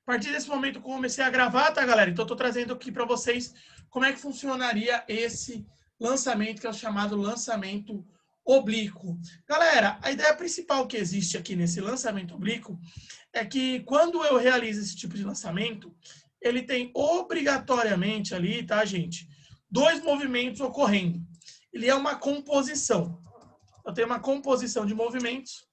partir desse momento eu comecei a gravar, tá, galera? Então eu tô trazendo aqui para vocês como é que funcionaria esse lançamento, que é o chamado lançamento oblíquo. Galera, a ideia principal que existe aqui nesse lançamento oblíquo é que quando eu realizo esse tipo de lançamento, ele tem obrigatoriamente ali, tá, gente? 2 movimentos ocorrendo. Ele é uma composição. Eu tenho uma composição de movimentos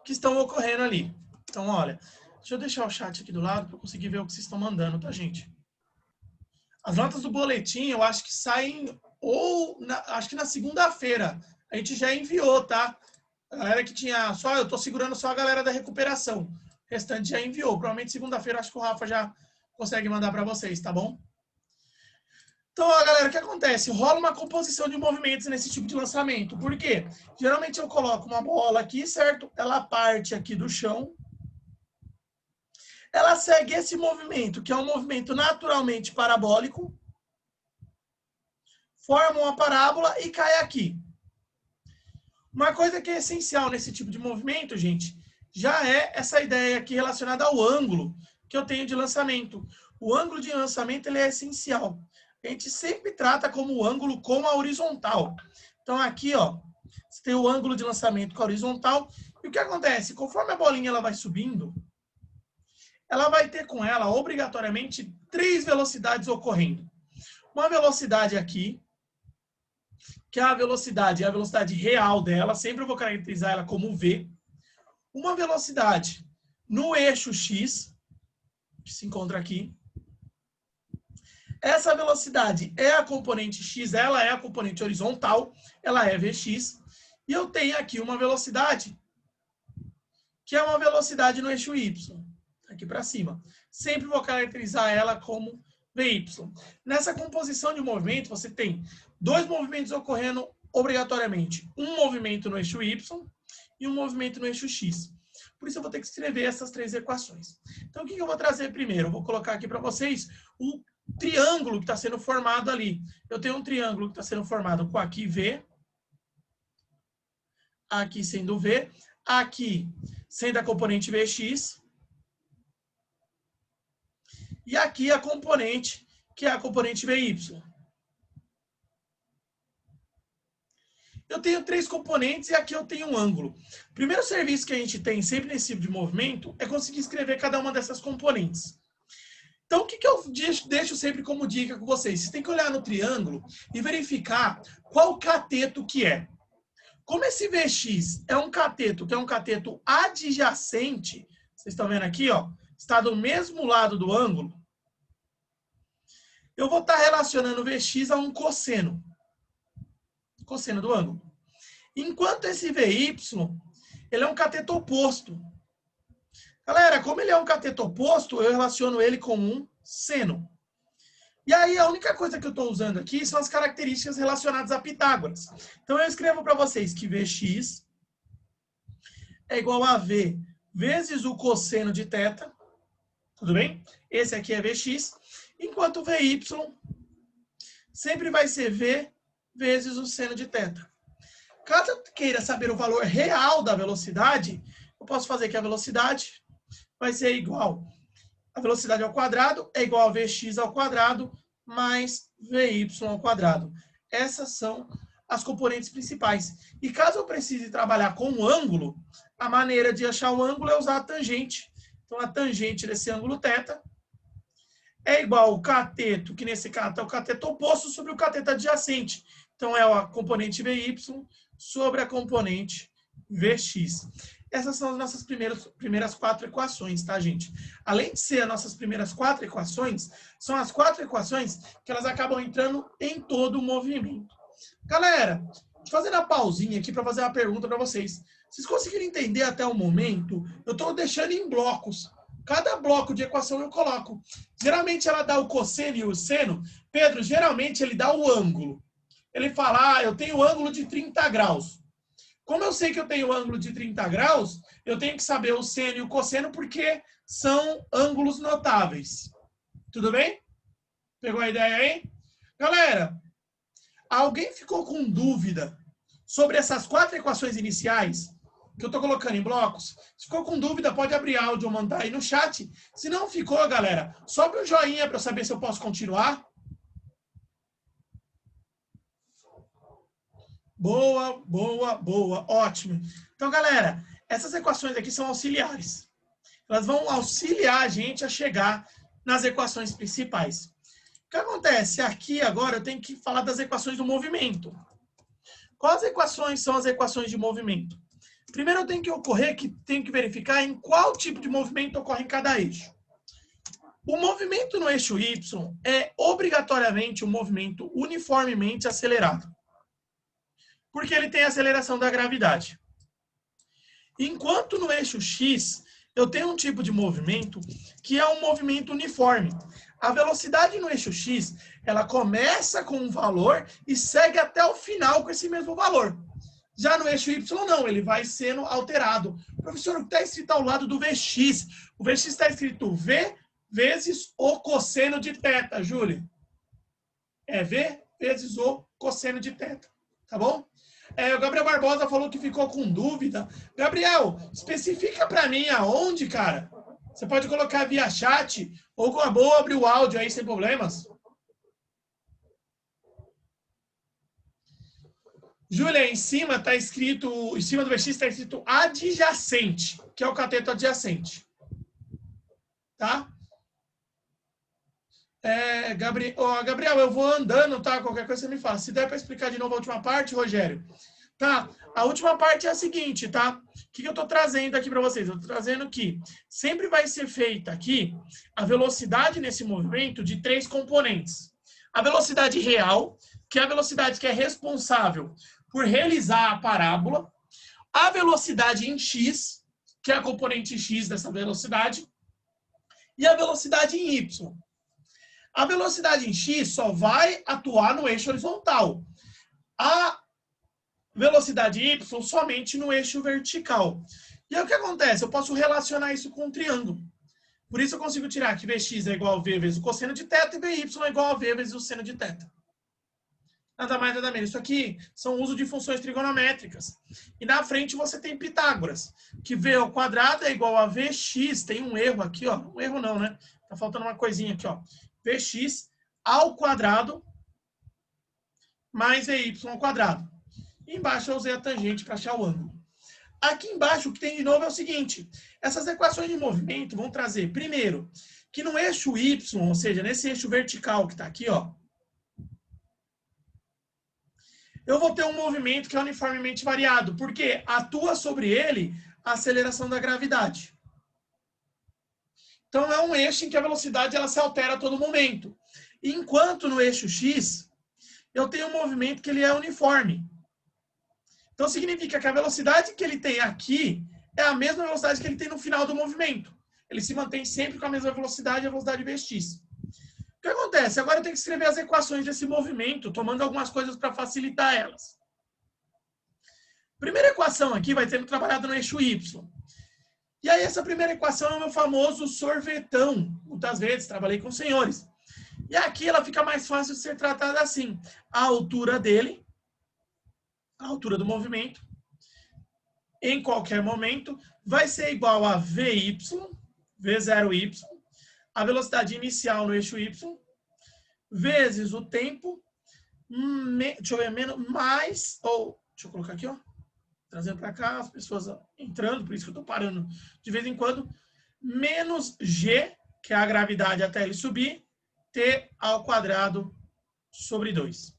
que estão ocorrendo ali. Então, olha, deixa eu deixar o chat aqui do lado para eu conseguir ver o que vocês estão mandando, tá, gente? As notas do boletim, eu acho que saem acho que na segunda-feira. A gente já enviou, tá? A galera que tinha só, eu tô segurando só a galera da recuperação. O restante já enviou. Provavelmente segunda-feira acho que o Rafa já consegue mandar para vocês, tá bom? Então, ó, galera, o que acontece? Rola uma composição de movimentos nesse tipo de lançamento. Por quê? Geralmente eu coloco uma bola aqui, certo? Ela parte aqui do chão. Ela segue esse movimento, que é um movimento naturalmente parabólico. Forma uma parábola e cai aqui. Uma coisa que é essencial nesse tipo de movimento, gente, já é essa ideia aqui relacionada ao ângulo que eu tenho de lançamento. O ângulo de lançamento ele é essencial. A gente sempre trata como o ângulo com a horizontal. Então aqui, ó, você tem o ângulo de lançamento com a horizontal. E o que acontece? Conforme a bolinha ela vai subindo, ela vai ter com ela, obrigatoriamente, 3 velocidades ocorrendo. Uma velocidade aqui, que é a velocidade real dela, sempre eu vou caracterizar ela como V. Uma velocidade no eixo X, que se encontra aqui. Essa velocidade é a componente X, ela é a componente horizontal, ela é Vx. E eu tenho aqui uma velocidade, que é uma velocidade no eixo Y, aqui para cima. Sempre vou caracterizar ela como Vy. Nessa composição de movimento, você tem 2 movimentos ocorrendo obrigatoriamente. Um movimento no eixo Y e um movimento no eixo X. Por isso eu vou ter que escrever essas 3 equações. Então o que eu vou trazer primeiro? Eu vou colocar aqui para vocês o triângulo que está sendo formado ali. Eu tenho um triângulo que está sendo formado com aqui V, aqui sendo V, aqui sendo a componente Vx, e aqui a componente, que é a componente Vy. Eu tenho 3 componentes e aqui eu tenho um ângulo. O primeiro serviço que a gente tem sempre nesse tipo de movimento é conseguir escrever cada uma dessas componentes. Então, o que eu deixo sempre como dica com vocês? Vocês têm que olhar no triângulo e verificar qual cateto que é. Como esse Vx é um cateto, que é um cateto adjacente, vocês estão vendo aqui, ó, está do mesmo lado do ângulo, eu vou estar relacionando o Vx a um cosseno do ângulo. Enquanto esse Vy, ele é um cateto oposto. Galera, como ele é um cateto oposto, eu relaciono ele com um seno. E aí, a única coisa que eu estou usando aqui são as características relacionadas a Pitágoras. Então, eu escrevo para vocês que Vx é igual a V vezes o cosseno de θ. Tudo bem? Esse aqui é Vx. Enquanto Vy sempre vai ser V vezes o seno de θ. Caso eu queira saber o valor real da velocidade, eu posso fazer que a velocidade vai ser igual. A velocidade ao quadrado é igual a Vx ao quadrado mais Vy ao quadrado. Essas são as componentes principais. E caso eu precise trabalhar com um ângulo, a maneira de achar o ângulo é usar a tangente. Então, a tangente desse ângulo θ é igual ao cateto, que nesse caso é o cateto oposto, sobre o cateto adjacente. Então, é a componente Vy sobre a componente Vx. Essas são as nossas primeiras 4 equações, tá, gente? Além de ser as nossas primeiras 4 equações, são as 4 equações que elas acabam entrando em todo o movimento. Galera, fazendo a pausinha aqui para fazer uma pergunta para vocês. Vocês conseguiram entender até o momento? Eu estou deixando em blocos. Cada bloco de equação eu coloco. Geralmente ela dá o cosseno e o seno. Pedro, geralmente ele dá o ângulo. Ele fala, eu tenho ângulo de 30 graus. Como eu sei que eu tenho ângulo de 30 graus, eu tenho que saber o seno e o cosseno porque são ângulos notáveis. Tudo bem? Pegou a ideia aí? Galera, alguém ficou com dúvida sobre essas 4 equações iniciais? que eu estou colocando em blocos. Se ficou com dúvida, pode abrir áudio ou mandar aí no chat. Se não ficou, galera, sobe um joinha para eu saber se eu posso continuar. Boa, boa, boa. Ótimo. Então, galera, essas equações aqui são auxiliares. Elas vão auxiliar a gente a chegar nas equações principais. O que acontece? Aqui, agora, eu tenho que falar das equações do movimento. Quais equações são as equações de movimento? Primeiro, eu tenho que verificar em qual tipo de movimento ocorre em cada eixo. O movimento no eixo Y é obrigatoriamente um movimento uniformemente acelerado, porque ele tem a aceleração da gravidade. Enquanto no eixo X, eu tenho um tipo de movimento que é um movimento uniforme. A velocidade no eixo X, ela começa com um valor e segue até o final com esse mesmo valor. Já no eixo Y, não, ele vai sendo alterado. Professor, o que está escrito ao lado do Vx? O Vx está escrito V vezes o cosseno de θ, Júlia. É V vezes o cosseno de θ, tá bom? O Gabriel Barbosa falou que ficou com dúvida. Gabriel, especifica para mim aonde, cara. Você pode colocar via chat ou com a boa abrir o áudio aí sem problemas. Júlia, em cima está escrito, em cima do Vx está escrito adjacente, que é o cateto adjacente. Tá? Gabriel, eu vou andando, tá? Qualquer coisa você me fala. Se der para explicar de novo a última parte, Rogério. Tá? A última parte é a seguinte, tá? O que eu estou trazendo aqui para vocês? Eu estou trazendo que sempre vai ser feita aqui a velocidade nesse movimento de 3 componentes. A velocidade real, que é a velocidade que é responsável por realizar a parábola. A velocidade em x, que é a componente x dessa velocidade. E a velocidade em y. A velocidade em x só vai atuar no eixo horizontal. A velocidade y somente no eixo vertical. E aí o que acontece? Eu posso relacionar isso com um triângulo. Por isso eu consigo tirar que Vx é igual a V vezes o cosseno de θ e Vy é igual a V vezes o seno de θ. Nada mais, nada menos. Isso aqui são uso de funções trigonométricas. E na frente você tem Pitágoras, que V ao quadrado é igual a Vx. Tem um erro aqui, ó. Um erro não, né? Tá faltando uma coisinha aqui, ó. Vx ao quadrado mais Vy ao quadrado. E embaixo eu usei a tangente para achar o ângulo. Aqui embaixo o que tem de novo é o seguinte. Essas equações de movimento vão trazer, primeiro, que no eixo Y, ou seja, nesse eixo vertical que está aqui, ó, eu vou ter um movimento que é uniformemente variado, porque atua sobre ele a aceleração da gravidade. Então, é um eixo em que a velocidade ela se altera a todo momento. Enquanto no eixo X, eu tenho um movimento que ele é uniforme. Então, significa que a velocidade que ele tem aqui é a mesma velocidade que ele tem no final do movimento. Ele se mantém sempre com a mesma velocidade, a velocidade Vx. O que acontece? Agora eu tenho que escrever as equações desse movimento, tomando algumas coisas para facilitar elas. Primeira equação aqui vai sendo trabalhada no eixo Y. E aí essa primeira equação é o meu famoso sorvetão. Muitas vezes trabalhei com senhores. E aqui ela fica mais fácil de ser tratada assim. A altura dele, a altura do movimento, em qualquer momento, vai ser igual a Vy, V0y, a velocidade inicial no eixo Y, vezes o tempo, deixa eu ver, menos, mais, ou, deixa eu colocar aqui, ó, trazendo para cá, as pessoas entrando, por isso que eu estou parando de vez em quando, menos G, que é a gravidade até ele subir, T ao quadrado sobre 2.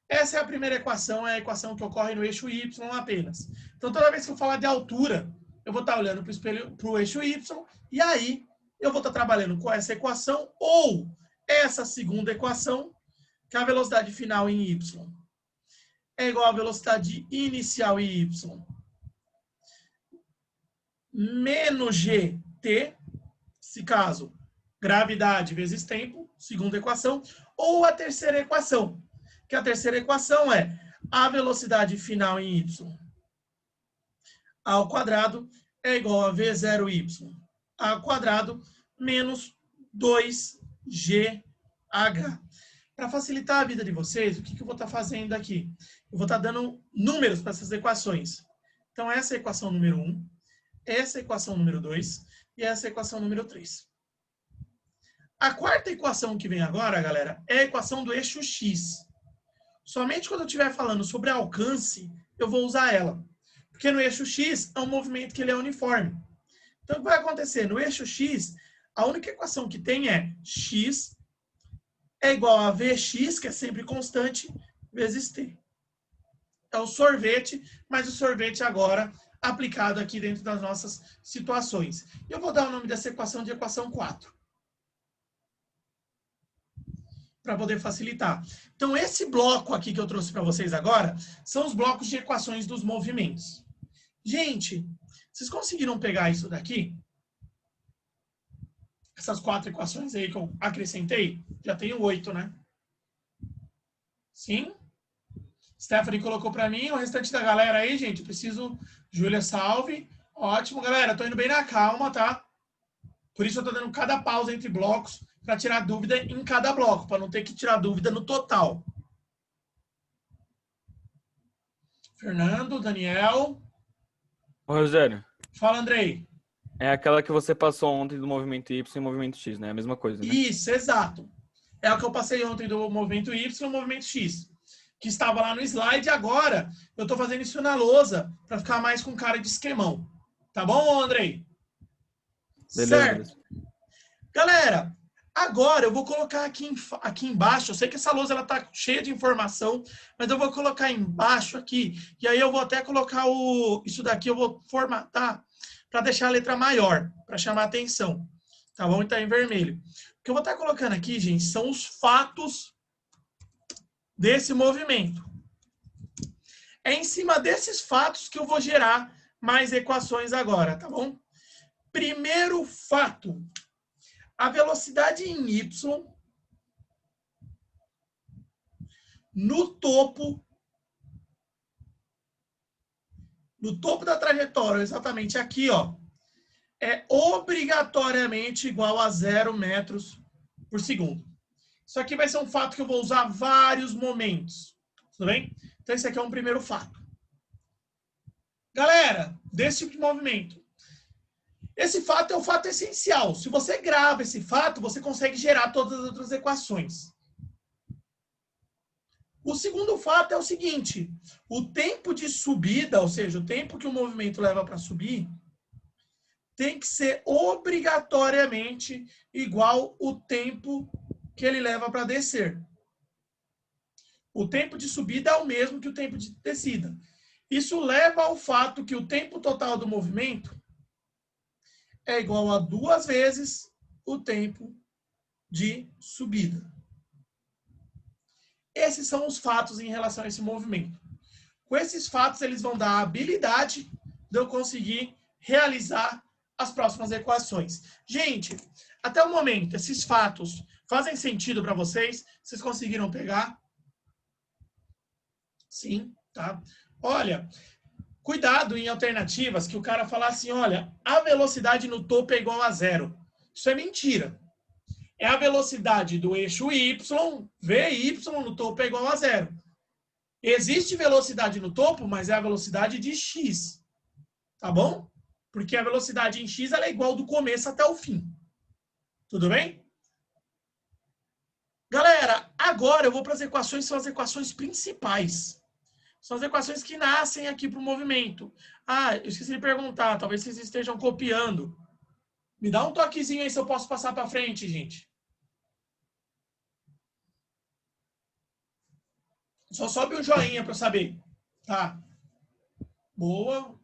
Essa é a primeira equação, é a equação que ocorre no eixo Y apenas. Então, toda vez que eu falar de altura, eu vou estar olhando para o eixo Y, e aí eu vou estar trabalhando com essa equação, ou essa segunda equação, que é a velocidade final em Y é igual à velocidade inicial em Y menos GT, nesse caso, gravidade vezes tempo, segunda equação, ou a terceira equação, que a terceira equação é a velocidade final em Y ao quadrado é igual a V0y ao quadrado menos 2GH. Para facilitar a vida de vocês, o que eu vou estar fazendo aqui? Eu vou estar dando números para essas equações. Então, essa é a equação número 1, essa é a equação número 2 e essa é a equação número 3. A quarta equação que vem agora, galera, é a equação do eixo X. Somente quando eu estiver falando sobre alcance, eu vou usar ela. Porque no eixo X é um movimento que ele é uniforme. Então, o que vai acontecer? No eixo X, a única equação que tem é x é igual a Vx, que é sempre constante, vezes t. É o sorvete, mas o sorvete agora aplicado aqui dentro das nossas situações. Eu vou dar o nome dessa equação de equação 4. Para poder facilitar. Então, esse bloco aqui que eu trouxe para vocês agora são os blocos de equações dos movimentos. Gente, vocês conseguiram pegar isso daqui? Essas 4 equações aí que eu acrescentei? Já tenho 8, né? Sim? Stephanie colocou para mim, o restante da galera aí, gente, preciso... Júlia, salve. Ótimo, galera, tô indo bem na calma, tá? Por isso eu tô dando cada pausa entre blocos para tirar dúvida em cada bloco, para não ter que tirar dúvida no total. Fernando, Daniel. Ô, Rogério. Fala, Andrei. É aquela que você passou ontem do movimento Y e movimento X, né? É a mesma coisa, né? Isso, exato. É o que eu passei ontem do movimento Y e movimento X, que estava lá no slide, e agora eu estou fazendo isso na lousa para ficar mais com cara de esquemão. Tá bom, Andrei? Beleza, Certo. beleza. Galera, agora eu vou colocar aqui embaixo, eu sei que essa lousa ela tá cheia de informação, mas eu vou colocar embaixo aqui, e aí eu vou até colocar isso daqui, eu vou formatar para deixar a letra maior, para chamar a atenção. Tá bom? Então, em vermelho. O que eu vou estar colocando aqui, gente, são os fatos desse movimento. É em cima desses fatos que eu vou gerar mais equações agora, tá bom? Primeiro fato. A velocidade em Y no topo da trajetória, exatamente aqui, ó, é obrigatoriamente igual a 0 metros por segundo. Isso aqui vai ser um fato que eu vou usar vários momentos. Tudo bem? Então, esse aqui é um primeiro fato. Galera, desse tipo de movimento. Esse fato é o fato essencial. Se você grava esse fato, você consegue gerar todas as outras equações. O segundo fato é o seguinte: o tempo de subida, ou seja, o tempo que o movimento leva para subir, tem que ser obrigatoriamente igual ao tempo que ele leva para descer. O tempo de subida é o mesmo que o tempo de descida. Isso leva ao fato que o tempo total do movimento é igual a 2 vezes o tempo de subida. Esses são os fatos em relação a esse movimento. Com esses fatos, eles vão dar a habilidade de eu conseguir realizar as próximas equações. Gente, até o momento, esses fatos fazem sentido para vocês? Vocês conseguiram pegar? Sim, tá? Olha, cuidado em alternativas que o cara fala assim, olha, a velocidade no topo é igual a 0. Isso é mentira. É a velocidade do eixo Y, Vy no topo é igual a 0. Existe velocidade no topo, mas é a velocidade de x. Tá bom? Porque a velocidade em x ela é igual do começo até o fim. Tudo bem? Galera, agora eu vou para as equações, são as equações principais. São as equações que nascem aqui para o movimento. Ah, eu esqueci de perguntar, talvez vocês estejam copiando. Me dá um toquezinho aí se eu posso passar para frente, gente. Só sobe um joinha para eu saber. Tá. Boa.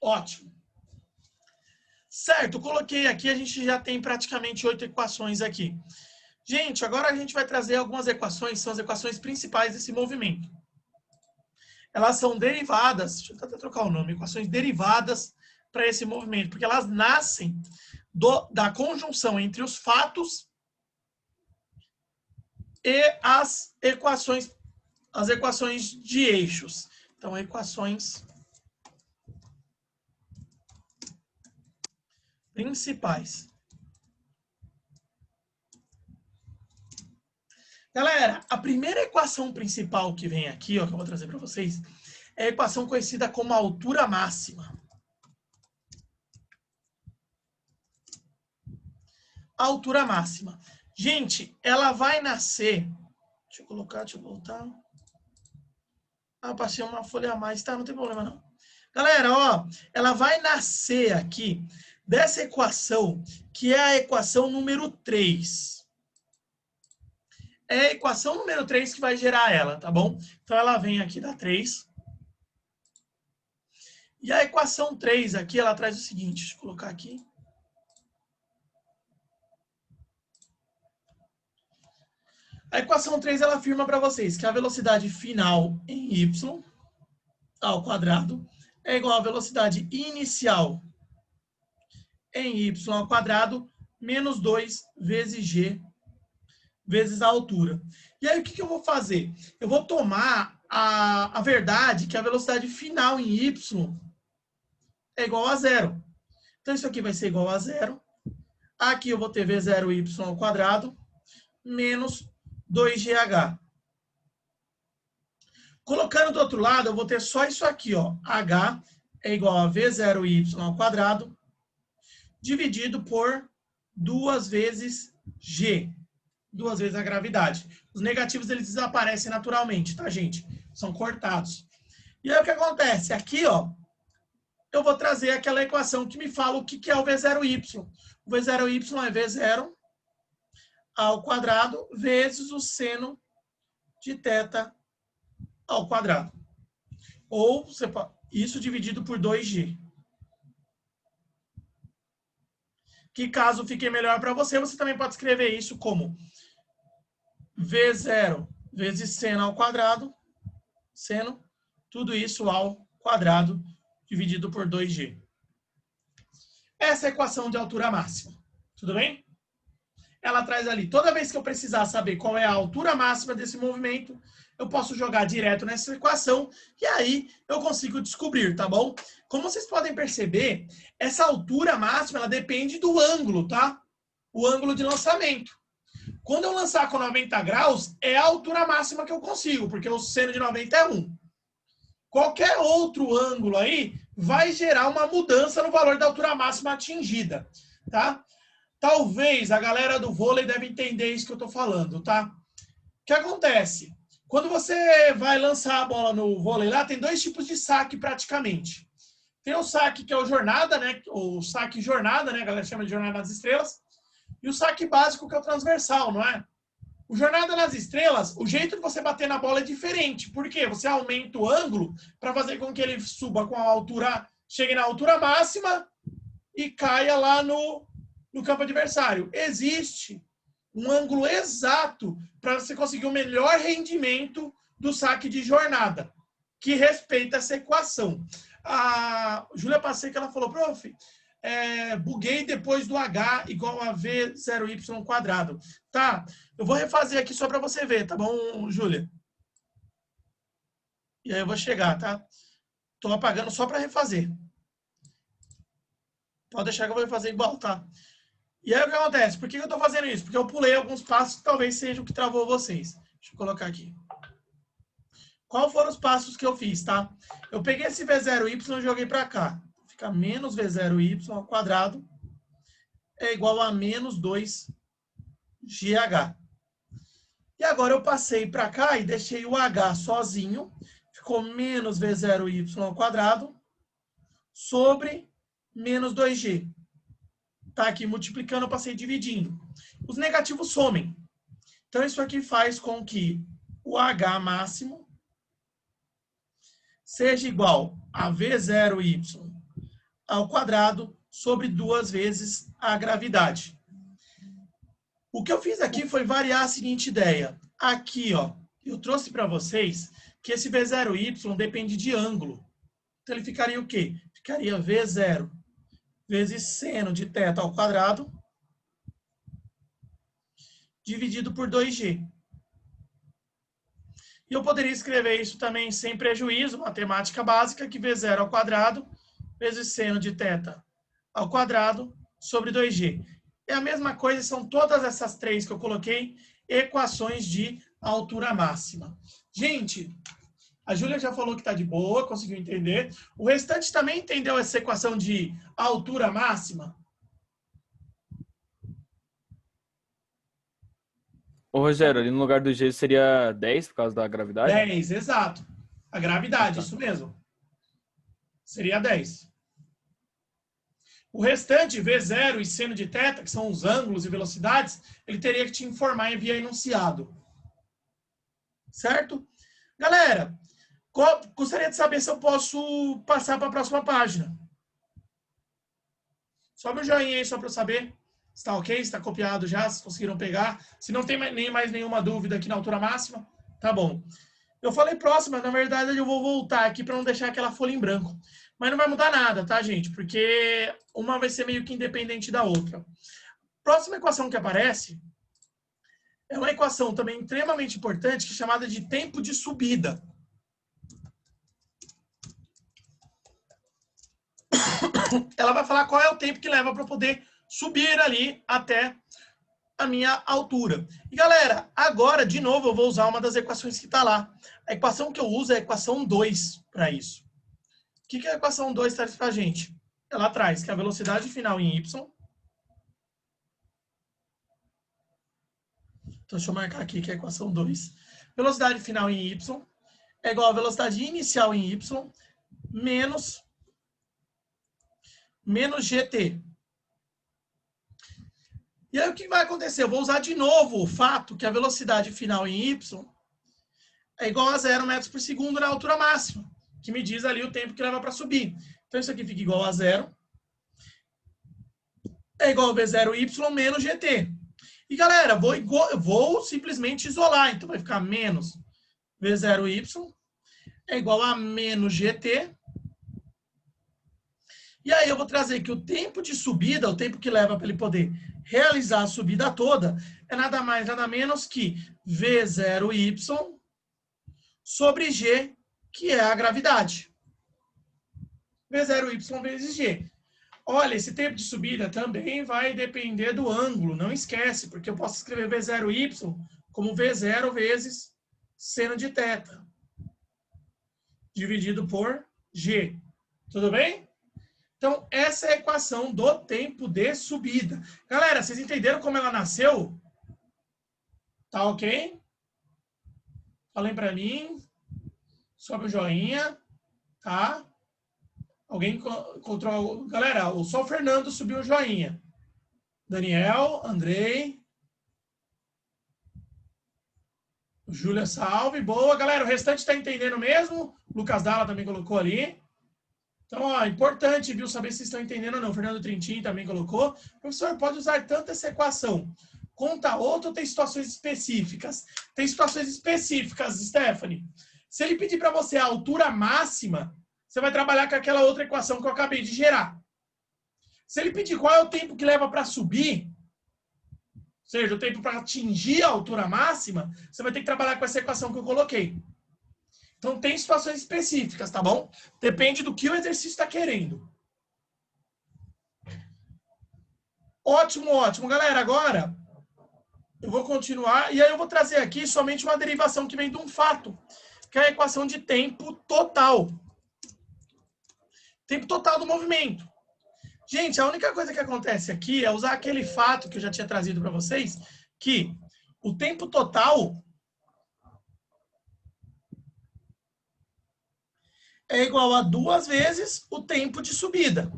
Ótimo. Certo, coloquei aqui, a gente já tem praticamente 8 equações aqui. Gente, agora a gente vai trazer algumas equações, são as equações principais desse movimento. Elas são derivadas, deixa eu até trocar o nome, equações derivadas para esse movimento, porque elas nascem da conjunção entre os fatos e as equações de eixos. Então, equações principais. Galera, a primeira equação principal que vem aqui, ó, que eu vou trazer para vocês, é a equação conhecida como altura máxima. A altura máxima. Gente, ela vai nascer... Deixa eu colocar, deixa eu voltar. Ah, passei uma folha a mais, tá? Não tem problema, não. Galera, ó, ela vai nascer aqui dessa equação, que é a equação número 3. É a equação número 3 que vai gerar ela, tá bom? Então, ela vem aqui da 3. E a equação 3 aqui, ela traz o seguinte, deixa eu colocar aqui. A equação 3, ela afirma para vocês que a velocidade final em y ao quadrado é igual à velocidade inicial em y ao quadrado menos 2 vezes g vezes a altura. E aí, o que eu vou fazer? Eu vou tomar a verdade que a velocidade final em y é igual a zero. Então, isso aqui vai ser igual a zero. Aqui eu vou ter v0y ao quadrado menos 2gh. Colocando do outro lado, eu vou ter só isso aqui, ó. H é igual a v0y ao quadrado dividido por 2 vezes g. 2 vezes a gravidade. Os negativos, eles desaparecem naturalmente, tá, gente? São cortados. E aí, o que acontece? Aqui, ó, eu vou trazer aquela equação que me fala o que é o v0y. O v0y é v0 ao quadrado vezes o seno de θ ao quadrado. Ou isso dividido por 2g. Que caso fique melhor para você, você também pode escrever isso como v0 vezes seno ao quadrado, seno, tudo isso ao quadrado dividido por 2g. Essa é a equação de altura máxima. Tudo bem? Ela traz ali, toda vez que eu precisar saber qual é a altura máxima desse movimento, eu posso jogar direto nessa equação e aí eu consigo descobrir, tá bom? Como vocês podem perceber, essa altura máxima, ela depende do ângulo, tá? O ângulo de lançamento. Quando eu lançar com 90 graus, é a altura máxima que eu consigo, porque o seno de 90 é 1. Qualquer outro ângulo aí vai gerar uma mudança no valor da altura máxima atingida, tá? Talvez a galera do vôlei deve entender isso que eu tô falando, tá? O que acontece? Quando você vai lançar a bola no vôlei lá, tem dois tipos de saque praticamente. Tem o saque que é o jornada, né? O saque jornada, né? A galera chama de jornada nas estrelas. E o saque básico que é o transversal, não é? O jornada nas estrelas, o jeito de você bater na bola é diferente. Por quê? Você aumenta o ângulo para fazer com que ele suba com a altura, chegue na altura máxima e caia lá no campo adversário. Existe um ângulo exato para você conseguir o melhor rendimento do saque de jornada, que respeita essa equação. A Júlia Passeca, ela falou, prof, buguei depois do H igual a V0Y quadrado. Tá, eu vou refazer aqui só para você ver, tá bom, Júlia? E aí eu vou chegar, tá? Tô apagando só para refazer. Pode deixar que eu vou refazer igual, tá? E aí o que acontece? Por que eu estou fazendo isso? Porque eu pulei alguns passos que talvez seja o que travou vocês. Deixa eu colocar aqui. Qual foram os passos que eu fiz, tá? Eu peguei esse V0y e joguei para cá. Fica menos V0y ao quadrado é igual a menos 2GH. E agora eu passei para cá e deixei o H sozinho. Ficou menos V0y ao quadrado sobre menos 2G. Tá aqui multiplicando, eu passei dividindo. Os negativos somem. Então, isso aqui faz com que o H máximo seja igual a V0y ao quadrado sobre 2 vezes a gravidade. O que eu fiz aqui foi variar a seguinte ideia. Aqui, ó, eu trouxe para vocês que esse V0y depende de ângulo. Então, ele ficaria o quê? Ficaria V0 vezes seno de θ ao quadrado dividido por 2g. E eu poderia escrever isso também sem prejuízo, matemática básica, que V0 ao quadrado vezes seno de θ ao quadrado sobre 2g. É a mesma coisa, são todas essas três que eu coloquei, equações de altura máxima. Gente, A Júlia já falou que está de boa, conseguiu entender. O restante também entendeu essa equação de altura máxima? Ô, Rogério, ali no lugar do G seria 10 por causa da gravidade? 10, exato. A gravidade, Tá. isso mesmo. Seria 10. O restante, V0 e seno de θ, que são os ângulos e velocidades, ele teria que te informar via enunciado. Certo? Galera, gostaria de saber se eu posso passar para a próxima página. Sobe o joinha aí só para eu saber se está ok, se está copiado já, se conseguiram pegar. Se não tem nem mais nenhuma dúvida aqui na altura máxima, tá bom. Eu falei próxima, na verdade eu vou voltar aqui para não deixar aquela folha em branco. Mas não vai mudar nada, tá, gente? Porque uma vai ser meio que independente da outra. Próxima equação que aparece é uma equação também extremamente importante, que é chamada de tempo de subida. Ela vai falar qual é o tempo que leva para poder subir ali até a minha altura. E galera, agora, de novo, eu vou usar uma das equações que está lá. A equação que eu uso é a equação 2 para isso. O que a equação 2 traz para a gente? Ela traz que a velocidade final em y... Então, deixa eu marcar aqui que é a equação 2. Velocidade final em y é igual a velocidade inicial em y menos gt. E aí o que vai acontecer? Eu vou usar de novo o fato que a velocidade final em y é igual a 0 metros por segundo na altura máxima, que me diz ali o tempo que leva para subir. Então isso aqui fica igual a 0. É igual a V0y menos gt. E galera, vou simplesmente isolar. Então vai ficar menos V0y é igual a menos gt. E aí eu vou trazer que o tempo de subida, o tempo que leva para ele poder realizar a subida toda, é nada mais, nada menos que V0y sobre g, que é a gravidade. V0y vezes g. Olha, esse tempo de subida também vai depender do ângulo, não esquece, porque eu posso escrever V0y como V0 vezes seno de θ, dividido por g. Tudo bem? Então, essa é a equação do tempo de subida. Galera, vocês entenderam como ela nasceu? Tá ok? Falem para mim. Sobe o joinha. Tá? Alguém encontrou... Galera, só o Fernando subiu o joinha. Daniel, Andrei. Júlia, salve. Boa, galera. O restante está entendendo mesmo? Lucas Dalla também colocou ali. Então, ó, importante, viu, saber se vocês estão entendendo ou não. O Fernando Trintin também colocou. Professor, pode usar tanto essa equação conta outra ou tem situações específicas? Tem situações específicas, Stephanie. Se ele pedir para você a altura máxima, você vai trabalhar com aquela outra equação que eu acabei de gerar. Se ele pedir qual é o tempo que leva para subir, ou seja, o tempo para atingir a altura máxima, você vai ter que trabalhar com essa equação que eu coloquei. Então, tem situações específicas, tá bom? Depende do que o exercício está querendo. Ótimo, ótimo. Galera, agora eu vou continuar e aí eu vou trazer aqui somente uma derivação que vem de um fato, que é a equação de tempo total. Tempo total do movimento. Gente, a única coisa que acontece aqui é usar aquele fato que eu já tinha trazido para vocês, que o tempo total é igual a 2 vezes o tempo de subida.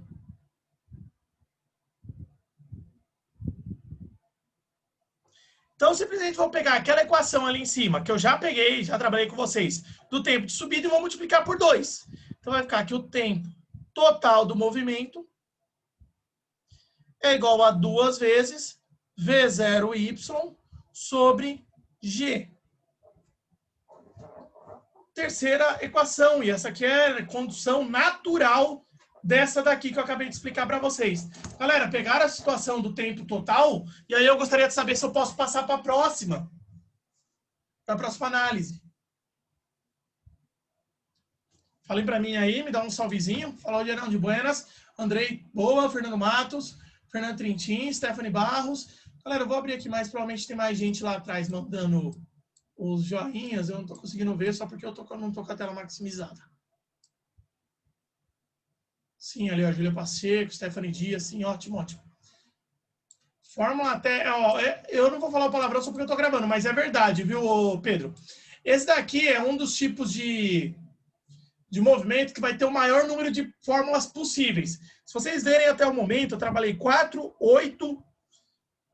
Então, simplesmente vou pegar aquela equação ali em cima, que eu já peguei, já trabalhei com vocês, do tempo de subida e vou multiplicar por 2. Então, vai ficar que o tempo total do movimento é igual a 2 vezes V0y sobre G. Terceira equação, e essa aqui é a condução natural dessa daqui que eu acabei de explicar para vocês. Galera, pegaram a situação do tempo total, e aí eu gostaria de saber se eu posso passar para a próxima análise. Falem para mim aí, me dá um salvezinho. Fala, Gerão de Buenas, Andrei Boa, Fernando Matos, Fernando Trintin, Stephanie Barros. Galera, eu vou abrir aqui mais, provavelmente tem mais gente lá atrás mandando os joinhas, eu não estou conseguindo ver só porque eu não estou com a tela maximizada. Sim, ali, ó, Júlia Pacheco, Stephanie Dias, sim, ótimo, ótimo. Fórmula até, ó, eu não vou falar o palavrão só porque eu estou gravando, mas é verdade, viu, Pedro? Esse daqui é um dos tipos de movimento que vai ter o maior número de fórmulas possíveis. Se vocês verem até o momento, eu trabalhei 4, 8,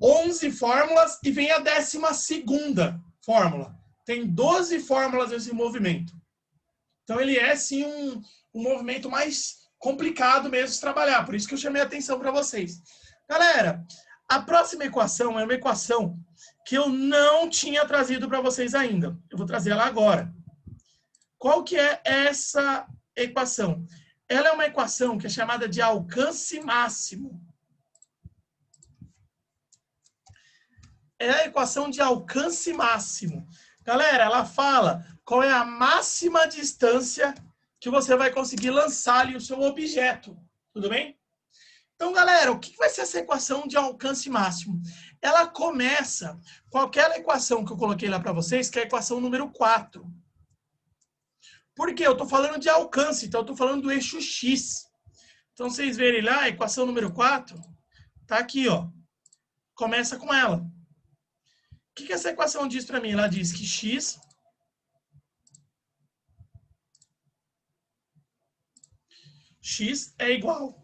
11 fórmulas e vem a 12ª fórmula. Tem 12 fórmulas nesse movimento. Então ele é sim um movimento mais complicado mesmo de trabalhar, por isso que eu chamei a atenção para vocês. Galera, a próxima equação é uma equação que eu não tinha trazido para vocês ainda. Eu vou trazer ela agora. Qual que é essa equação? Ela é uma equação que é chamada de alcance máximo. É a equação de alcance máximo. Galera, ela fala qual é a máxima distância que você vai conseguir lançar ali o seu objeto. Tudo bem? Então, galera, o que vai ser essa equação de alcance máximo? Ela começa com aquela equação que eu coloquei lá para vocês, que é a equação número 4. Por quê? Eu estou falando de alcance, então eu estou falando do eixo X. Então, vocês verem lá, a equação número 4 está aqui, ó. Começa com ela. O que essa equação diz para mim? Ela diz que x é igual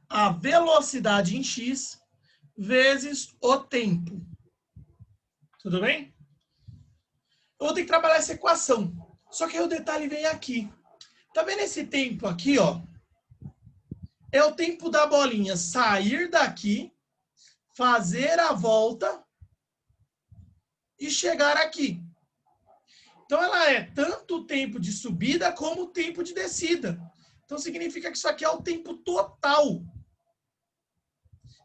a velocidade em x vezes o tempo. Tudo bem? Eu vou ter que trabalhar essa equação. Só que aí o detalhe vem aqui. Tá vendo esse tempo aqui, ó? É o tempo da bolinha sair daqui, fazer a volta e chegar aqui. Então, ela é tanto o tempo de subida como o tempo de descida. Então, significa que isso aqui é o tempo total.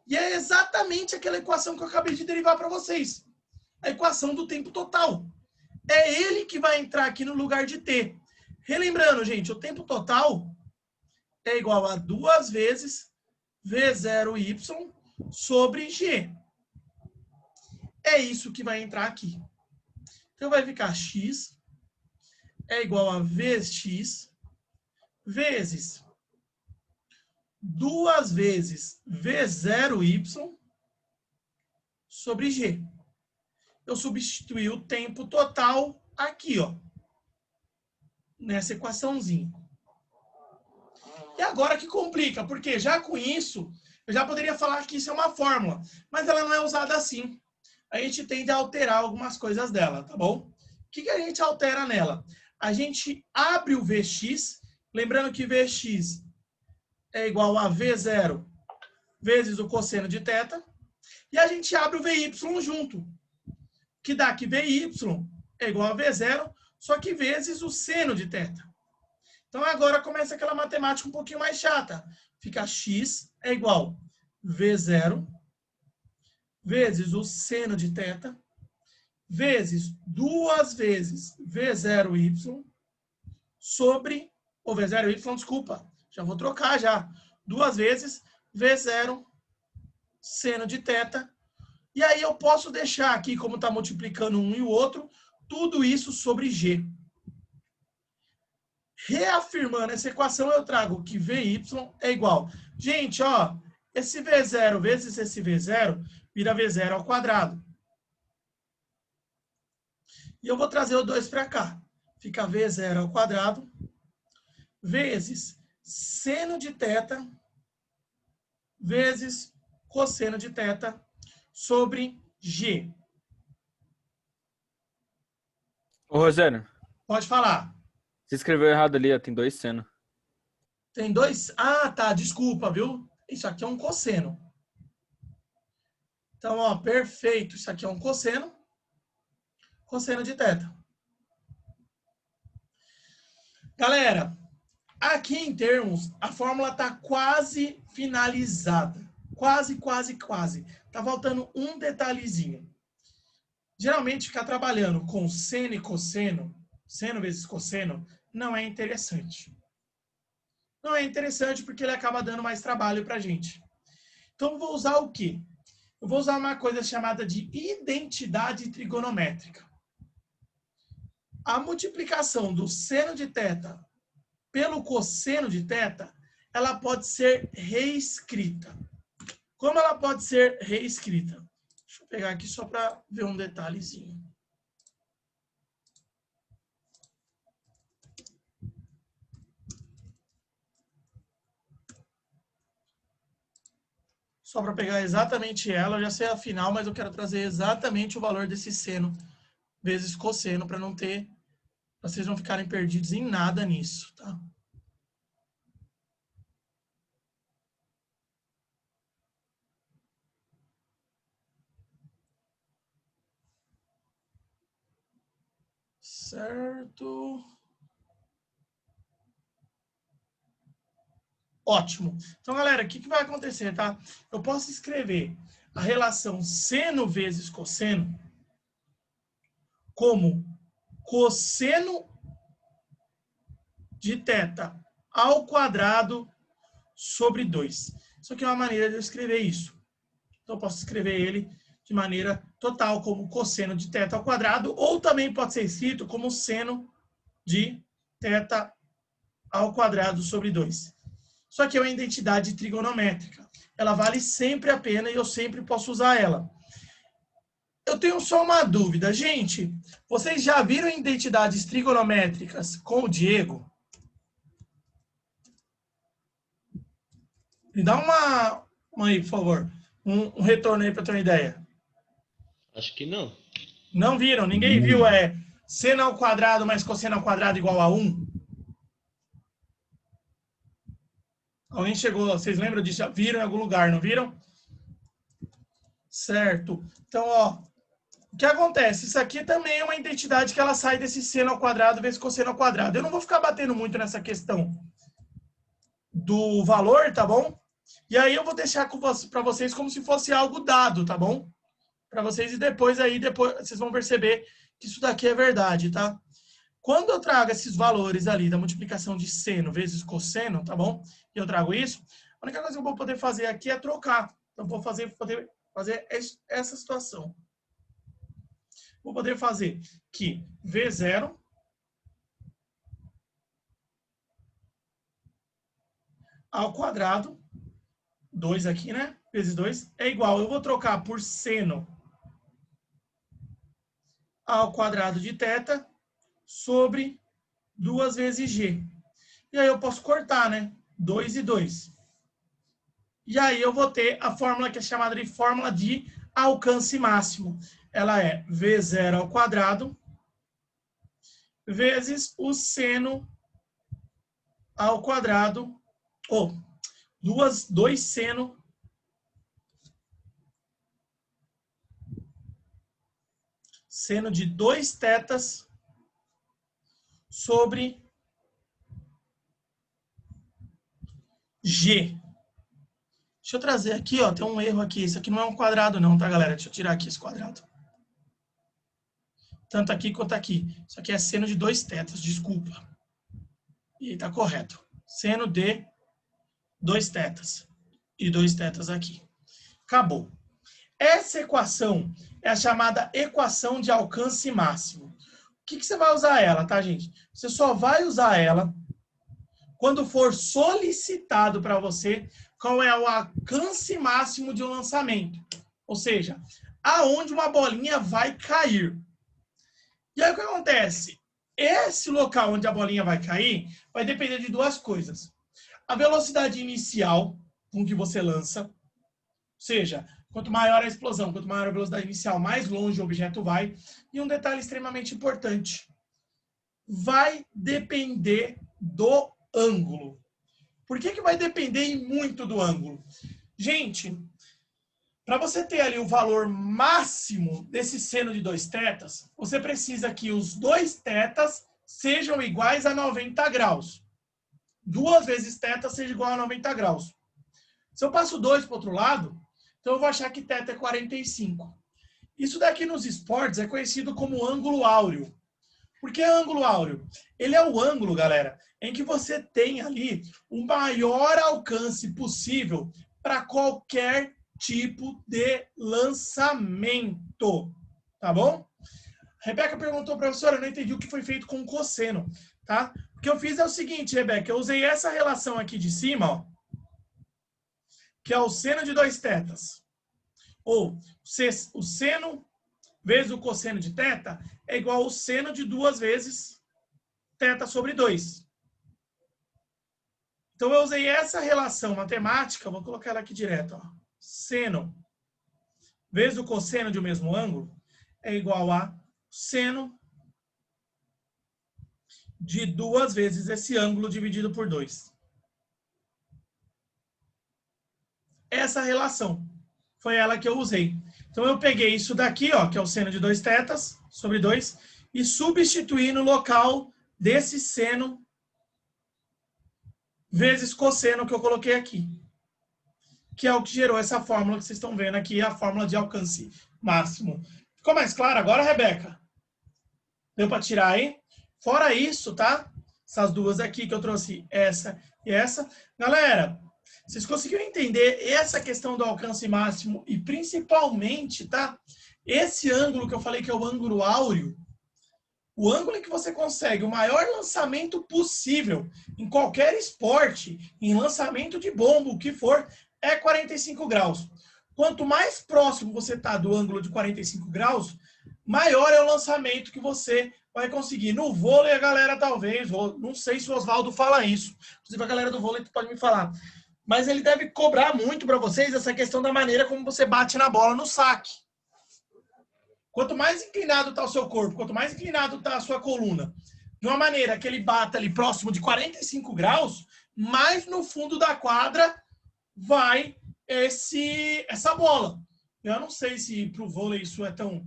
E é exatamente aquela equação que eu acabei de derivar para vocês. A equação do tempo total. É ele que vai entrar aqui no lugar de t. Relembrando, gente, o tempo total é igual a 2 vezes V0Y sobre G. É isso que vai entrar aqui. Então, vai ficar x é igual a Vx vezes 2 vezes V0Y sobre G. Eu substituí o tempo total aqui, ó, nessa equaçãozinha. E agora que complica, porque já com isso, eu já poderia falar que isso é uma fórmula, mas ela não é usada assim. A gente tende a alterar algumas coisas dela, tá bom? O que a gente altera nela? A gente abre o Vx, lembrando que Vx é igual a V0 vezes o cosseno de θ, e a gente abre o Vy junto, que dá que Vy é igual a V0, só que vezes o seno de θ. Então, agora começa aquela matemática um pouquinho mais chata. Fica x é igual a V0 vezes o seno de θ, vezes 2 vezes V0y sobre, ou V0y, desculpa, já vou trocar já. 2 vezes V0 seno de θ. E aí eu posso deixar aqui, como está multiplicando um e o outro, tudo isso sobre G. Reafirmando essa equação, eu trago que Vy é igual. Gente, ó, esse V0 vezes esse V0 vira V0 ao quadrado. E eu vou trazer o 2 para cá. Fica V0 ao quadrado vezes seno de θ vezes cosseno de θ sobre G. Ô, Rogério, Pode falar. você escreveu errado ali, ó, tem 2 seno. Tem 2? Ah, tá, desculpa, viu? Isso aqui é um cosseno. Então, ó, perfeito. Isso aqui é um cosseno. Cosseno de θ. Galera, aqui em termos, a fórmula está quase finalizada. Quase, quase, quase. Tá faltando um detalhezinho. Geralmente, ficar trabalhando com seno e cosseno, seno vezes cosseno, não é interessante. Não é interessante porque ele acaba dando mais trabalho para a gente. Então, vou usar o quê? Eu vou usar uma coisa chamada de identidade trigonométrica. A multiplicação do seno de θ pelo cosseno de θ, ela pode ser reescrita. Como ela pode ser reescrita? Deixa eu pegar aqui só para ver um detalhezinho. Só para pegar exatamente ela, eu já sei a final, mas eu quero trazer exatamente o valor desse seno vezes cosseno, para não ter, para vocês não ficarem perdidos em nada nisso, tá? Certo. Ótimo. Então, galera, o que vai acontecer, tá? Eu posso escrever a relação seno vezes cosseno como cosseno de θ ao quadrado sobre 2. Isso aqui é uma maneira de eu escrever isso. Então, eu posso escrever ele de maneira total como cosseno de θ ao quadrado, ou também pode ser escrito como seno de θ ao quadrado sobre 2. Isso aqui é uma identidade trigonométrica. Ela vale sempre a pena e eu sempre posso usar ela. Eu tenho só uma dúvida. Gente, vocês já viram identidades trigonométricas com o Diego? Me dá uma aí, por favor. Um retorno aí para ter uma ideia. Acho que não. Não viram? Ninguém viu seno ao quadrado mais cosseno ao quadrado igual a 1? Alguém chegou, vocês lembram disso? Viram em algum lugar, não viram? Certo. Então, ó, o que acontece? Isso aqui também é uma identidade que ela sai desse seno ao quadrado vezes cosseno ao quadrado. Eu não vou ficar batendo muito nessa questão do valor, tá bom? E aí eu vou deixar para vocês como se fosse algo dado, tá bom? Para vocês e depois vocês vão perceber que isso daqui é verdade, tá? Quando eu trago esses valores ali da multiplicação de seno vezes cosseno, tá bom? E eu trago isso, a única coisa que eu vou poder fazer aqui é trocar. Então, vou poder fazer essa situação. Vou poder fazer que V0 ao quadrado, 2 aqui, né? Vezes 2, é igual. Eu vou trocar por seno ao quadrado de θ sobre 2 vezes g. E aí eu posso cortar, né? 2 e 2. E aí eu vou ter a fórmula que é chamada de fórmula de alcance máximo. Ela é V0 ao quadrado vezes o seno ao quadrado, ou 2 seno de 2 θ sobre G. Deixa eu trazer aqui, ó, tem um erro aqui. Isso aqui não é um quadrado não, tá, galera? Deixa eu tirar aqui esse quadrado. Tanto aqui quanto aqui. Isso aqui é seno de 2 θ, desculpa. E tá correto. Seno de 2 θ. E 2 θ aqui. Acabou. Essa equação é a chamada equação de alcance máximo. O que você vai usar ela, tá, gente? Você só vai usar ela quando for solicitado para você qual é o alcance máximo de um lançamento. Ou seja, aonde uma bolinha vai cair. E aí o que acontece? Esse local onde a bolinha vai cair vai depender de duas coisas. A velocidade inicial com que você lança, ou seja, quanto maior a explosão, quanto maior a velocidade inicial, mais longe o objeto vai. E um detalhe extremamente importante, vai depender do ângulo. Por que vai depender muito do ângulo? Gente, para você ter ali o valor máximo desse seno de 2 θ, você precisa que os 2 θ sejam iguais a 90 graus. 2 vezes θ seja igual a 90 graus. Se eu passo 2 para o outro lado, então eu vou achar que θ é 45. Isso daqui nos esportes é conhecido como ângulo áureo. Por que ângulo áureo? Ele é o ângulo, galera, em que você tem ali o maior alcance possível para qualquer tipo de lançamento, tá bom? A Rebeca perguntou, professora, eu não entendi o que foi feito com o cosseno, tá? O que eu fiz é o seguinte, Rebeca, eu usei essa relação aqui de cima, ó, que é o seno de 2 tetas. Ou o seno vezes o cosseno de teta é igual ao seno de 2 vezes teta sobre 2. Então, eu usei essa relação matemática, vou colocar ela aqui direto. Ó. Seno vezes o cosseno de um mesmo ângulo é igual a seno de 2 vezes esse ângulo dividido por 2. Essa relação foi ela que eu usei. Então, eu peguei isso daqui, ó, que é o seno de 2 tetas sobre 2, e substituí no local desse seno vezes cosseno que eu coloquei aqui. Que é o que gerou essa fórmula que vocês estão vendo aqui, a fórmula de alcance máximo. Ficou mais claro agora, Rebeca? Deu para tirar aí? Fora isso, tá? Essas duas aqui que eu trouxe, essa e essa. Galera, vocês conseguiram entender essa questão do alcance máximo e principalmente, tá? Esse ângulo que eu falei que é o ângulo áureo, o ângulo em que você consegue o maior lançamento possível em qualquer esporte, em lançamento de bomba, o que for, é 45 graus. Quanto mais próximo você está do ângulo de 45 graus, maior é o lançamento que você vai conseguir. No vôlei, a galera talvez, não sei se o Oswaldo fala isso, inclusive a galera do vôlei pode me falar, mas ele deve cobrar muito para vocês essa questão da maneira como você bate na bola no saque. Quanto mais inclinado está o seu corpo, quanto mais inclinado está a sua coluna, de uma maneira que ele bata ali próximo de 45 graus, mais no fundo da quadra vai essa bola. Eu não sei se para o vôlei isso é tão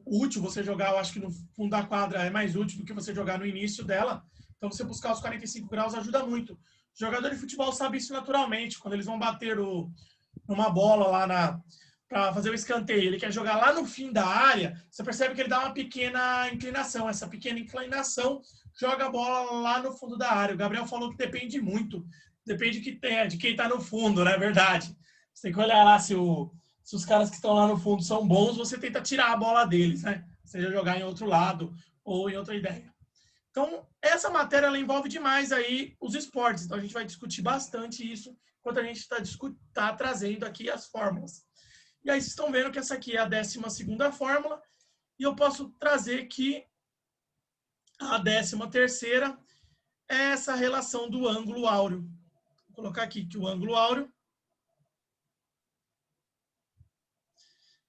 útil, você jogar, eu acho que no fundo da quadra é mais útil do que você jogar no início dela. Então, você buscar os 45 graus ajuda muito. Jogador de futebol sabe isso naturalmente. Quando eles vão bater numa bola lá para fazer o escanteio, ele quer jogar lá no fim da área, você percebe que ele dá uma pequena inclinação. Essa pequena inclinação joga a bola lá no fundo da área. O Gabriel falou que depende muito. Depende de quem está no fundo, não é verdade? Você tem que olhar lá se os caras que estão lá no fundo são bons, você tenta tirar a bola deles, né? Seja jogar em outro lado ou em outra ideia. Então, essa matéria ela envolve demais aí os esportes. Então, a gente vai discutir bastante isso enquanto a gente tá trazendo aqui as fórmulas. E aí, vocês estão vendo que essa aqui é a 12ª fórmula. E eu posso trazer que a 13ª é essa relação do ângulo áureo. Vou colocar aqui que o ângulo áureo,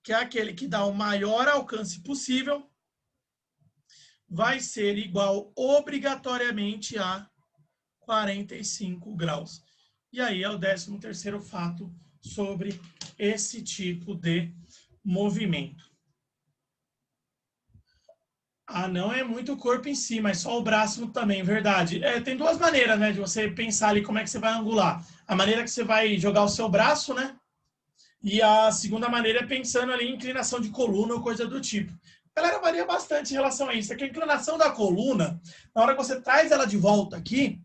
que é aquele que dá o maior alcance possível, vai ser igual obrigatoriamente a 45 graus. E aí é o 13º fato sobre esse tipo de movimento. Ah, não é muito o corpo em si, mas só o braço também, verdade. Tem duas maneiras, né, de você pensar ali como é que você vai angular. A maneira que você vai jogar o seu braço, né? E a segunda maneira é pensando ali em inclinação de coluna ou coisa do tipo. A galera varia bastante em relação a isso. Aqui a inclinação da coluna, na hora que você traz ela de volta aqui,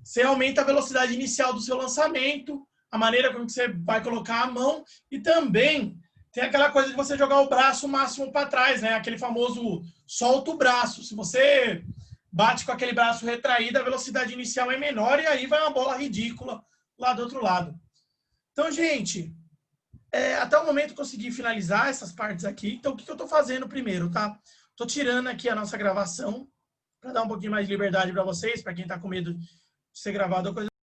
você aumenta a velocidade inicial do seu lançamento, a maneira como você vai colocar a mão e também tem aquela coisa de você jogar o braço máximo para trás, né? Aquele famoso solta o braço. Se você bate com aquele braço retraído, a velocidade inicial é menor e aí vai uma bola ridícula lá do outro lado. Então, gente, até o momento eu consegui finalizar essas partes aqui. Então, o que eu estou fazendo primeiro, tá? Estou tirando aqui a nossa gravação para dar um pouquinho mais de liberdade para vocês, para quem está com medo de ser gravado ou coisa